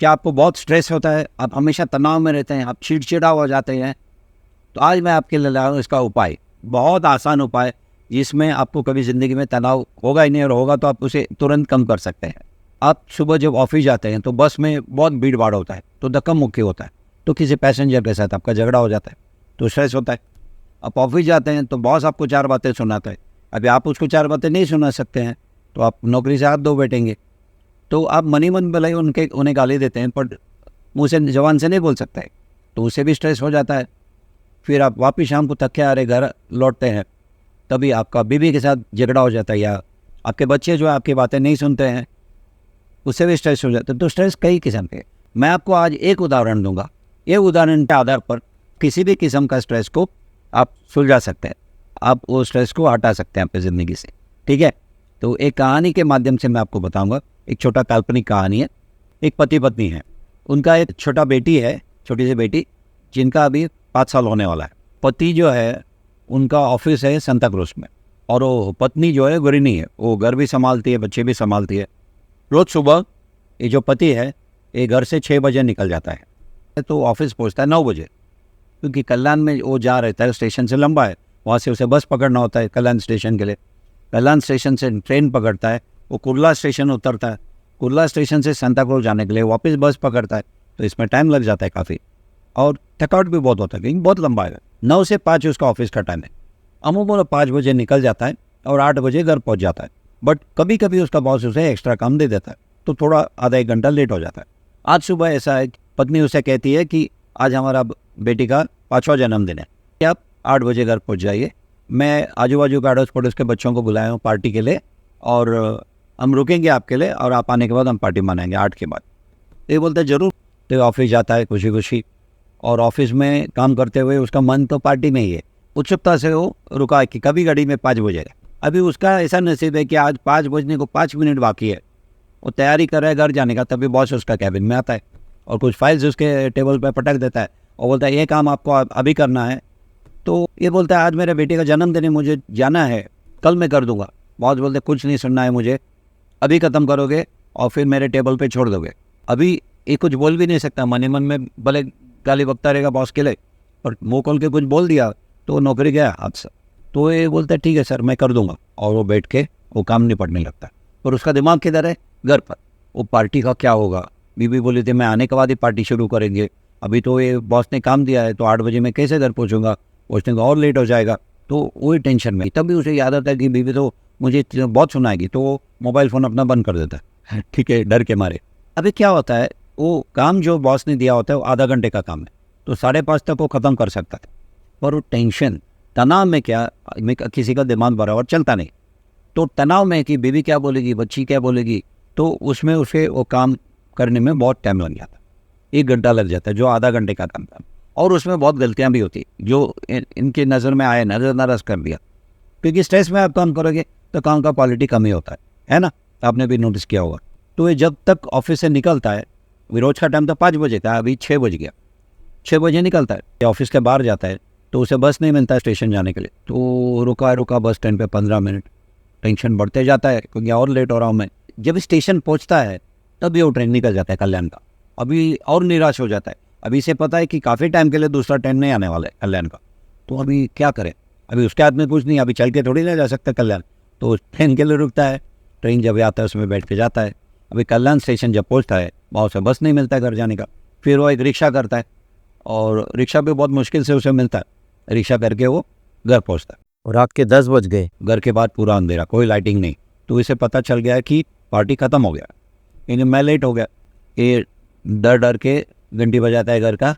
क्या आपको बहुत स्ट्रेस होता है, आप हमेशा तनाव में रहते हैं, आप चिड़चिड़ा हो जाते हैं, तो आज मैं आपके लिए लाया हूँ इसका उपाय, बहुत आसान उपाय, जिसमें आपको कभी ज़िंदगी में तनाव होगा ही नहीं, और होगा तो आप उसे तुरंत कम कर सकते हैं। आप सुबह जब ऑफिस जाते हैं तो बस में बहुत भीड़ भाड़ होता है, तो धक्का मुक्की होता है, तो किसी पैसेंजर के साथ आपका झगड़ा हो जाता है, तो स्ट्रेस होता है। आप ऑफिस जाते हैं तो बॉस आपको 4 बातें सुनाता है, अभी आप उसको 4 बातें नहीं सुना सकते हैं, तो आप नौकरी से हाथ धो बैठेंगे। तो आप मन ही मन भले ही उन्हें गाली देते हैं, पर मुँह से जबान से नहीं बोल सकते, तो उससे भी स्ट्रेस हो जाता है। फिर आप वापिस शाम को थके हारे घर लौटते हैं, तभी आपका बीवी के साथ झगड़ा हो जाता है, या आपके बच्चे जो आपकी बातें नहीं सुनते हैं, उससे भी स्ट्रेस हो जाता है। तो स्ट्रेस कई किस्म के, मैं आपको आज एक उदाहरण दूंगा, ये उदाहरण के आधार पर किसी भी किस्म का स्ट्रेस को आप सुलझा सकते हैं, आप वो स्ट्रेस को हटा सकते हैं अपनी ज़िंदगी से, ठीक है। तो एक कहानी के माध्यम से मैं आपको बताऊंगा, एक छोटा काल्पनिक कहानी है। एक पति पत्नी है, उनका एक छोटा बेटी है, छोटी सी बेटी, जिनका अभी 5 साल होने वाला है। पति जो है उनका ऑफिस है सांता क्रूज में, और वो पत्नी जो है गृहिणी है, वो घर भी संभालती है, बच्चे भी संभालती है। रोज़ सुबह ये जो पति है ये घर से 6 बजे निकल जाता है, तो ऑफिस पहुंचता है 9 बजे, क्योंकि कल्याण में वो जा रहता है, स्टेशन से लंबा है, वहाँ से उसे बस पकड़ना होता है कल्याण स्टेशन के लिए। कल्याण स्टेशन से ट्रेन पकड़ता है, वो कुर्ला स्टेशन उतरता है, कुर्ला स्टेशन से सांता क्रूज जाने के लिए वापस बस पकड़ता है, तो इसमें टाइम लग जाता है काफ़ी, और थकावट भी बहुत होता है क्योंकि बहुत लंबा है। 9 से 5 उसका ऑफिस का टाइम है। अमूमन 5 बजे निकल जाता है और 8 बजे घर पहुंच जाता है, बट कभी कभी उसका बॉस उसे एक्स्ट्रा काम दे देता है, तो थोड़ा आधा 1 घंटा लेट हो जाता है। आज सुबह ऐसा है, पत्नी उसे कहती है कि आज हमारा बेटी का 5वां जन्मदिन है, कि आप 8 बजे घर पहुँच जाइए, मैं आजू बाजू के अड़ोस पड़ोस के बच्चों को बुलाया हूँ पार्टी के लिए, और हम रुकेंगे आपके लिए, और आप आने के बाद हम पार्टी मनाएंगे 8 के बाद। ये बोलते ज़रूर। तो ऑफिस जाता है खुशी खुशी, और ऑफिस में काम करते हुए उसका मन तो पार्टी में ही है। उत्सुकता से वो रुका कि कभी गाड़ी में 5 बजेगा। अभी उसका ऐसा नसीब है कि आज 5 बजने को 5 मिनट बाकी है, वो तैयारी कर रहा है घर जाने का, तभी बॉस उसका कैबिन में आता है और कुछ फाइल्स उसके टेबल पर पटक देता है और बोलता है ये काम आपको अभी करना है। तो ये बोलता है आज मेरे बेटे का जन्मदिन है, मुझे जाना है, कल मैं कर दूंगा। बॉस बोलते कुछ नहीं सुनना है मुझे, अभी ख़त्म करोगे और फिर मेरे टेबल पे छोड़ दोगे। अभी ये कुछ बोल भी नहीं सकता, मन ही मन में भले गाली बकता रहेगा बॉस के लिए, पर मुँह खोल के कुछ बोल दिया तो नौकरी गया हाथ से। तो ये बोलता है ठीक है सर मैं कर दूंगा, और वो बैठ के वो काम निपटने लगता है। और उसका दिमाग किधर है? घर पर। वो पार्टी का क्या होगा, बीवी बोली थी मैं आने के बाद ही पार्टी शुरू करेंगे, अभी तो ये बॉस ने काम दिया है, तो 8 बजे मैं कैसे घर पहुँचूंगा, पहुँचने का और लेट हो जाएगा। तो वही टेंशन में, तभी उसे याद आता है कि बीवी तो मुझे बहुत सुनाएगी, तो वो मोबाइल फ़ोन अपना बंद कर देता है, ठीक है, डर के मारे। अभी क्या होता है, वो काम जो बॉस ने दिया होता है वो आधा घंटे का काम है, तो 5:30 तक वो ख़त्म कर सकता है, पर वो टेंशन तनाव में क्या, किसी का दिमाग बराबर चलता नहीं, तो तनाव में कि बीवी क्या बोलेगी, बच्ची क्या बोलेगी, तो उसमें उसे वो काम करने में बहुत टाइम लग जाता है, 1 घंटा लग जाता है जो आधा घंटे का काम था। और उसमें बहुत गलतियां भी होती जो इनके नज़र में आए, नज़रअंदाज कर दिया, क्योंकि स्ट्रेस में आप काम करोगे तो काम का क्वालिटी कम ही होता है ना, आपने भी नोटिस किया होगा। तो ये जब तक ऑफिस से निकलता है, रोज़ का टाइम तो 5 बजे था, अभी 6 बज गया, 6 बजे निकलता है, ऑफिस के बाहर जाता है, तो उसे बस नहीं मिलता स्टेशन जाने के लिए, तो रुका बस स्टैंड पे 15 मिनट, टेंशन बढ़ते जाता है क्योंकि और लेट हो रहा हूँ मैं। जब स्टेशन पहुँचता है तभी वो ट्रेन निकल जाता है कल्याण का, अभी और निराश हो जाता है, अभी इसे पता है कि काफ़ी टाइम के लिए दूसरा ट्रेन नहीं आने वाला है कल्याण का, तो अभी क्या करें, अभी उसके हाथ में कुछ नहीं, अभी चल के थोड़ी ना जा सकता कल्याण, तो ट्रेन के लिए रुकता है। ट्रेन जब आता है उसमें बैठ के जाता है, अभी कल्याण स्टेशन जब पहुँचता है वहाँ से बस नहीं मिलता है घर जाने का, फिर वो एक रिक्शा करता है, और रिक्शा भी बहुत मुश्किल से उसे मिलता है, रिक्शा करके वो घर पहुँचता है, और रात के 10 बज गए। घर के बाद पूरा अंधेरा, कोई लाइटिंग नहीं, तो इसे पता चल गया कि पार्टी ख़त्म हो गया, यानी मैं लेट हो गया। ये डर डर के घंटी बजाता है घर का,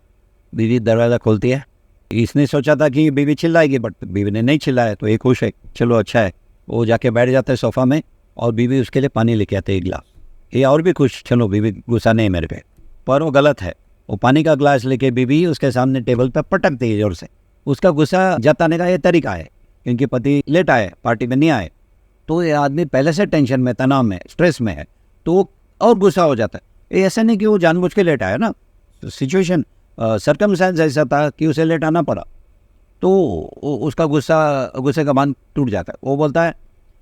बीवी दरवाज़ा खोलती है, इसने सोचा था कि बीवी चिल्लाएगी, बट बीवी ने नहीं चिल्लाया, तो ये खुश है, चलो अच्छा है। वो जाके बैठ जाता है सोफ़ा में, और बीवी उसके लिए पानी लेके आते है 1 गिलास, ये और भी खुश, चलो बीवी गुस्सा नहीं है मेरे पे, पर वो गलत है। वो पानी का गिलास लेके बीवी उसके सामने टेबल पर पटकती है जोर से। उसका गुस्सा जताने का ये तरीका है, क्योंकि पति लेट आए, पार्टी में नहीं आए, तो ये आदमी पहले से टेंशन में, तनाव में, स्ट्रेस में है, तो और गुस्सा हो जाता है। ये ऐसा नहीं कि वो जानबूझ के लेट आया ना, तो सिचुएशन सर्कमस्टेंस ऐसा था कि उसे लेट आना पड़ा, तो उसका गुस्से का बांध टूट जाता है। वो बोलता है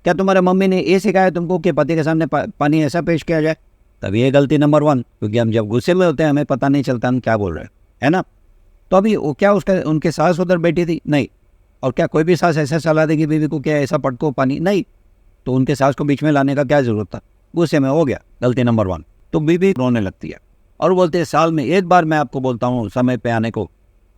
क्या तुम्हारे मम्मी ने ये सिखाया तुमको कि पति के सामने पानी ऐसा पेश किया जाए? तभी ये गलती नंबर 1, क्योंकि हम जब गुस्से में होते हैं हमें पता नहीं चलता हम क्या बोल रहे हैं, है ना। तो अभी वो क्या उसका उनके सास उधर बैठी थी? नहीं। और क्या कोई भी सास ऐसा सलाह देगी बीवी को, क्या ऐसा पटको पानी? नहीं। तो उनके सास को बीच में लाने का क्या जरूरत था? गुस्से में हो गया, गलती नंबर 1। तो बीवी रोने लगती है और बोलते हैं साल में एक बार मैं आपको बोलता हूँ समय पे आने को,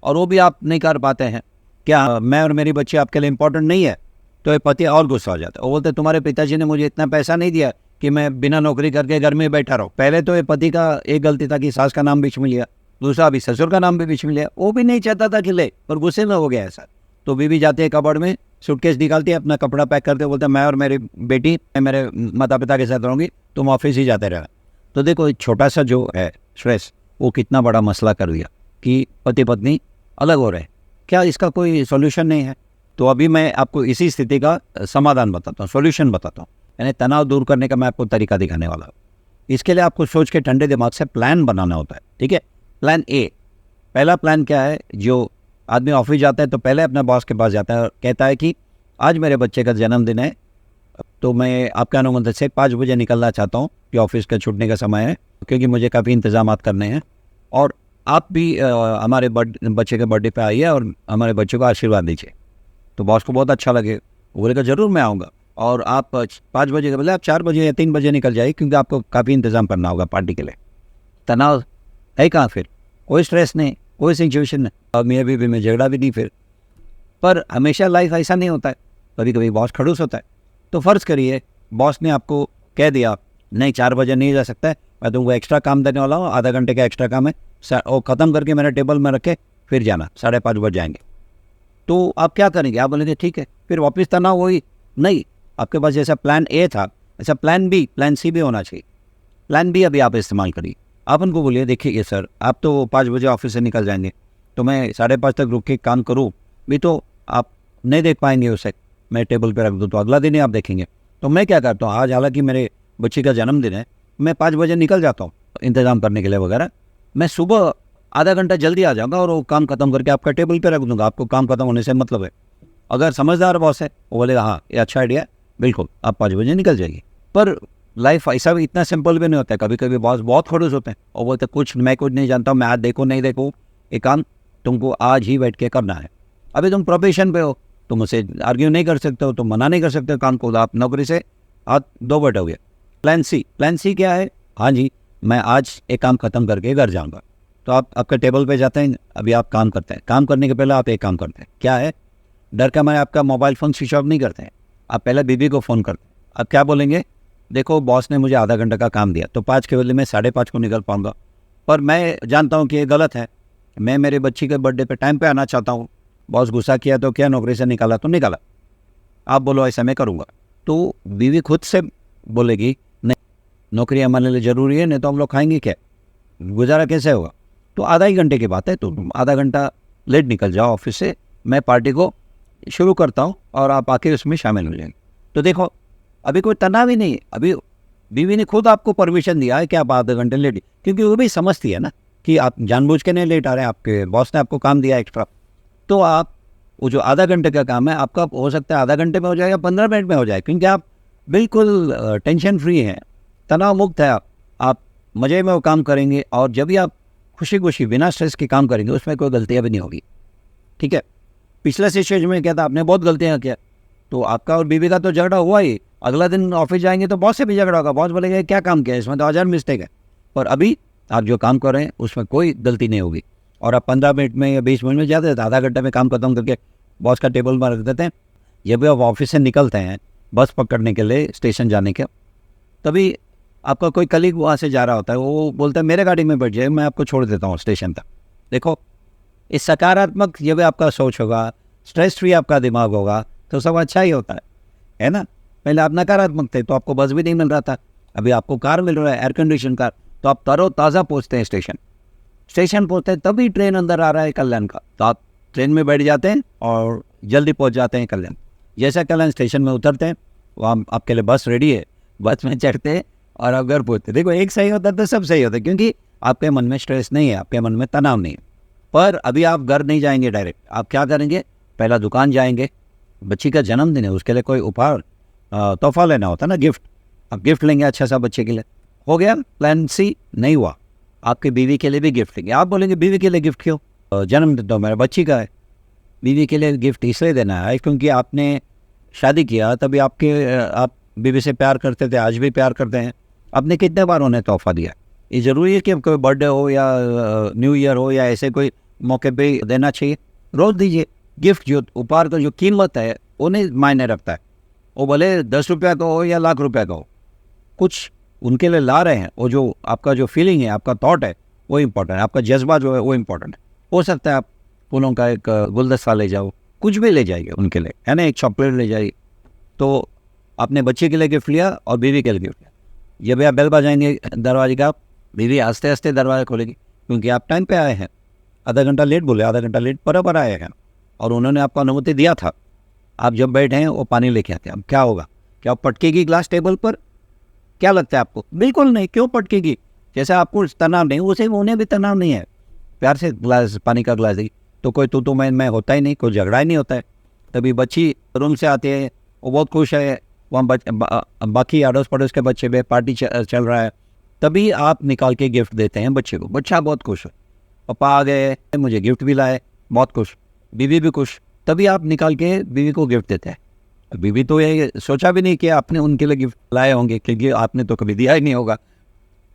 और वो भी आप नहीं कर पाते हैं। क्या मैं और मेरी बच्ची आपके लिए इंपॉर्टेंट नहीं है? तो ये पति और गुस्सा हो जाता है। वो बोलते तुम्हारे पिताजी ने मुझे इतना पैसा नहीं दिया कि मैं बिना नौकरी करके घर में बैठा रहूँ। पहले तो ये पति का एक गलती था कि सास का नाम बीच में लिया, दूसरा अभी ससुर का नाम भी बीच में लिया। वो भी नहीं चाहता था कि ले, पर गुस्से में हो गया ऐसा। तो बीवी जाती है कबर्ड में, सूटकेस निकालती है, अपना कपड़ा पैक करते, बोलते मैं और मेरी बेटी मैं मेरे माता पिता के साथ रहूँगी, तुम ऑफिस ही जाते रहे। तो देखो एक छोटा सा जो है स्ट्रेस, वो कितना बड़ा मसला कर दिया कि पति पत्नी अलग हो रहे। क्या इसका कोई सॉल्यूशन नहीं है? तो अभी मैं आपको इसी स्थिति का समाधान बताता हूँ, सॉल्यूशन बताता हूँ, यानी तनाव दूर करने का मैं आपको तरीका दिखाने वाला हूँ। इसके लिए आपको सोच के ठंडे दिमाग से प्लान बनाना होता है, ठीक है। प्लान ए, पहला प्लान क्या है? जो आदमी ऑफिस जाता है तो पहले अपने बॉस के पास जाता है और कहता है कि आज मेरे बच्चे का जन्मदिन है, तो मैं आपके अनुमति से 5 बजे निकलना चाहता हूँ कि ऑफिस का छूटने का समय है, क्योंकि मुझे काफ़ी इंतजाम करने हैं, और आप भी हमारे बच्चे के बर्थडे पे आइए और हमारे बच्चे को आशीर्वाद दीजिए। तो बॉस को बहुत अच्छा लगे, वो बोलेगा ज़रूर मैं आऊँगा, और आप 5 बजे के बदले आप 4 बजे या 3 बजे निकल जाइए, क्योंकि आपको काफ़ी इंतजाम करना होगा पार्टी के लिए। तनाव है कहाँ फिर? कोई स्ट्रेस नहीं, कोई सिचुएशन नहीं, और मियाँ बीवी में झगड़ा भी नहीं फिर। पर हमेशा लाइफ ऐसा नहीं होता है, कभी कभी बॉस खड़ूस होता है। तो फ़र्ज़ करिए बॉस ने आपको कह दिया नहीं 4 बजे नहीं जा सकता है, मैं तुमको एक्स्ट्रा काम देने वाला हूँ, आधा घंटे का एक्स्ट्रा काम है, वो ख़त्म करके मेरे टेबल में रखे फिर जाना, 5:30 बज जाएंगे। तो आप क्या करेंगे? आप बोलेंगे ठीक है, फिर वापस तनाव वही। नहीं, आपके पास जैसा प्लान ए था ऐसा प्लान बी, प्लान सी भी होना चाहिए। प्लान बी अभी आप इस्तेमाल करिए। आप उनको बोलिए देखिए ये सर, आप तो 5 बजे ऑफिस से निकल जाएंगे, तो मैं 5:30 तक रुक के काम करूँ भी तो आप नहीं देख पाएंगे उसे, मैं टेबल पे रख दूँ तो अगला दिन ही आप देखेंगे। तो मैं क्या करता हूँ, आज हालांकि मेरे बच्चे का जन्मदिन है, मैं 5 बजे निकल जाता हूँ इंतज़ाम करने के लिए वगैरह, मैं सुबह आधा घंटा जल्दी आ जाऊँगा और वो काम खत्म करके आपका टेबल पे रख दूँगा, आपको काम खत्म होने से मतलब है। अगर समझदार बॉस है वो बोलेगा हाँ ये अच्छा आइडिया, बिल्कुल आप 5 बजे निकल जाइए। पर लाइफ ऐसा भी इतना सिंपल भी नहीं होता है, कभी कभी बॉस बहुत खड़ूस होते हैं और बोलते कुछ मैं कुछ नहीं जानता हूँ, मैं आज देखो नहीं देखो, एक काम तुमको आज ही बैठ के करना है। अभी तुम प्रोफेशन पे हो, तुम उसे आर्ग्यू नहीं कर सकते हो, तुम मना नहीं कर सकते हो काम को, आप नौकरी से हाथ दो बैठे हो गए। प्लान सी क्या है? हाँ जी, मैं आज एक काम खत्म करके घर जाऊँगा। तो आप आपके टेबल पे जाते हैं, अभी आप काम करते हैं, काम करने के पहले आप एक काम करते हैं, क्या है? डर का मैं आपका मोबाइल फ़ोन स्विच ऑफ नहीं करते हैं, आप पहले बीवी को फ़ोन करते हैं। आप क्या बोलेंगे? देखो बॉस ने मुझे आधा घंटे का काम दिया, तो 5 के बदले मैं 5:30 को निकल पाऊँगा, पर मैं जानता हूँ कि ये गलत है, मैं मेरे बच्ची के बर्थडे पे टाइम पे आना चाहता हूँ। बॉस गुस्सा किया तो क्या, नौकरी से निकाला तो निकाला, आप बोलो ऐसा मैं करूँगा। तो बीवी खुद से बोलेगी नहीं, नौकरी हमारे लिए ज़रूरी है, नहीं तो हम लोग खाएंगे क्या, गुजारा कैसे होगा? तो आधा ही घंटे की बात है, तो तुम आधा घंटा लेट निकल जाओ ऑफिस से, मैं पार्टी को शुरू करता हूँ और आप आके उसमें शामिल हो जाएंगे। तो देखो अभी कोई तनाव ही नहीं है, अभी बीवी ने खुद आपको परमिशन दिया है कि आप आधे घंटे लेट, क्योंकि वो भी समझती है ना कि आप जानबूझ के नहीं लेट आ रहे हैं, आपके बॉस ने आपको काम दिया एक्स्ट्रा। तो आप वो जो आधा घंटे का काम है आपका हो सकता है आधा घंटे में हो जाएगा, 15 मिनट में हो जाए, क्योंकि आप बिल्कुल टेंशन फ्री हैं, तनाव मुक्त है आप मज़े में वो काम करेंगे, और जब भी आप खुशी खुशी बिना स्ट्रेस के काम करेंगे उसमें कोई गलतियाँ भी नहीं होगी, ठीक है। पिछले सिचुएशन में क्या था, आपने बहुत गलतियाँ किया, तो आपका और बीवी का तो झगड़ा हुआ ही, अगला दिन ऑफिस जाएंगे तो बॉस से भी झगड़ा होगा, बॉस बोलेगा क्या काम किया, इसमें तो 1000 मिस्टेक है। पर अभी आप जो काम कर रहे हैं उसमें कोई गलती नहीं होगी, और आप 15 मिनट में या 20 मिनट में जाते हैं, आधा घंटे में काम खत्म करके बॉस का टेबल में रख देते हैं। जब भी आप ऑफिस से निकलते हैं बस पकड़ने के लिए स्टेशन जाने के, तभी आपका कोई कलीग वहाँ से जा रहा होता है, वो बोलता है मेरे गाड़ी में बैठ जाए, मैं आपको छोड़ देता हूँ स्टेशन तक। देखो इस सकारात्मक जब आपका सोच होगा, स्ट्रेस फ्री आपका दिमाग होगा, तो सब अच्छा ही होता है ना। पहले आप नकारात्मक थे तो आपको बस भी नहीं मिल रहा था, अभी आपको कार मिल रहा है, एयर कंडीशन कार, तो आप तरोताज़ा पहुँचते हैं स्टेशन पहुँचते हैं, तभी ट्रेन अंदर आ रहा है कल्याण का, तो आप ट्रेन में बैठ जाते हैं और जल्दी पहुँच जाते हैं कल्याण। जैसा कल्याण स्टेशन में उतरते हैं वहाँ आपके लिए बस रेडी है, बस में चढ़ते हैं और आप घर पहुँचते। देखो एक सही होता है तो सब सही होता है, क्योंकि आपके मन में स्ट्रेस नहीं है, आपके मन में तनाव नहीं है। पर अभी आप घर नहीं जाएंगे डायरेक्ट, आप क्या करेंगे, पहला दुकान जाएंगे, बच्ची का जन्मदिन है उसके लिए कोई उपहार तोहफा लेना होता है ना, गिफ्ट, आप गिफ्ट लेंगे अच्छा सा बच्चे के लिए, हो गया, प्लान सी नहीं हुआ, आपके बीवी के लिए भी गिफ्ट लेंगे। आप बोलेंगे बीवी के लिए गिफ्ट क्यों? जन्मदिन तो मेरे बच्ची का है, बीवी के लिए गिफ्ट इसलिए देना है क्योंकि आपने शादी किया तभी आप बीवी से प्यार करते थे, आज भी प्यार करते हैं। आपने कितने बार उन्हें तोहफा दिया? ये ज़रूरी है कि कोई बर्थडे हो या न्यू ईयर हो या ऐसे कोई मौके पे देना चाहिए? रोज़ दीजिए। गिफ्ट जो उपहार का जो कीमत है उन्हें मायने रखता है, वो भले 10 रुपया का हो या लाख रुपया का हो, कुछ उनके लिए ला रहे हैं, वो जो आपका जो फीलिंग है, आपका थॉट है, वो इम्पोर्टेंट है, आपका जज्बा जो है वो इम्पोर्टेंट है। हो सकता है आप फूलों का एक गुलदस्ता ले जाओ, कुछ भी ले जाइए उनके लिए, है ना, एक चॉकलेट ले जाइए। तो आपने बच्चे के लिए गिफ्ट लिया और बीवी के लिए गिफ्ट लिया। जब आप बेल बजाएंगे दरवाजे का, बीवी आस्ते आस्ते दरवाज़ा खोलेगी क्योंकि आप टाइम पे आए हैं। आधा घंटा लेट बोले, आधा घंटा लेट बराबर आए हैं और उन्होंने आपको अनुमति दिया था। आप जब बैठे हैं वो पानी लेके आते हैं, अब क्या होगा? क्या पटकेगी ग्लास टेबल पर? क्या लगता है आपको? बिल्कुल नहीं। क्यों पटकेगी? जैसे आपको तनाव नहीं, उसे उन्हें भी तनाव नहीं है, प्यार से ग्लास पानी का ग्लास दी तो कोई तू मैं होता ही नहीं, कोई झगड़ा ही नहीं होता है। तभी बच्ची रूम से आती है, वो बहुत खुश है, वहाँ बाकी अड़ोस पड़ोस के बच्चे भी पार्टी चल रहा है, तभी आप निकाल के गिफ्ट देते हैं बच्चे को। बच्चा बहुत खुश है, पापा आ गए, मुझे गिफ्ट भी लाए, बहुत खुश, बीवी भी खुश, तभी आप निकाल के बीवी को गिफ्ट देते हैं। बीवी तो ये सोचा भी नहीं कि आपने उनके लिए गिफ्ट लाए होंगे क्योंकि आपने तो कभी दिया ही नहीं होगा।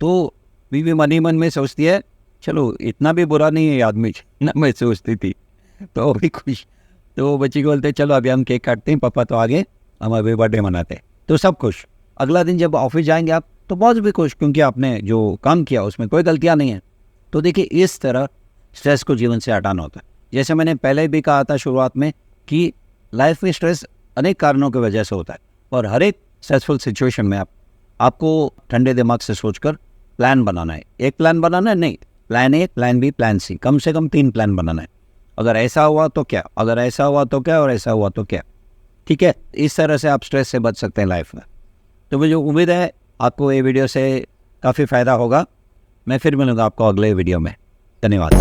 तो बीवी मन ही मन में सोचती है चलो इतना भी बुरा नहीं है आदमी ना, मैं सोचती थी, तो वो भी खुश। तो बच्ची को बोलते चलो अभी हम केक काटते हैं, पापा तो आगे, हम अभी बर्थडे मनाते हैं, तो सब खुश। अगला दिन जब ऑफिस जाएंगे आप तो बॉस भी खुश क्योंकि आपने जो काम किया उसमें कोई गलतियाँ नहीं है। तो देखिए इस तरह स्ट्रेस को जीवन से हटाना होता है। जैसे मैंने पहले भी कहा था शुरुआत में कि लाइफ में स्ट्रेस अनेक कारणों की वजह से होता है और हर एक स्ट्रेसफुल सिचुएशन में आपको ठंडे दिमाग से सोचकर प्लान बनाना है। एक प्लान बनाना है नहीं, plan A, plan B, plan C, कम से कम 3 प्लान बनाना है। अगर ऐसा हुआ तो क्या, अगर ऐसा हुआ तो क्या, और ऐसा हुआ तो क्या। ठीक है, इस तरह से आप स्ट्रेस से बच सकते हैं लाइफ में। तो मुझे उम्मीद है आपको ये वीडियो से काफ़ी फ़ायदा होगा। मैं फिर मिलूँगा आपको अगले वीडियो में। धन्यवाद।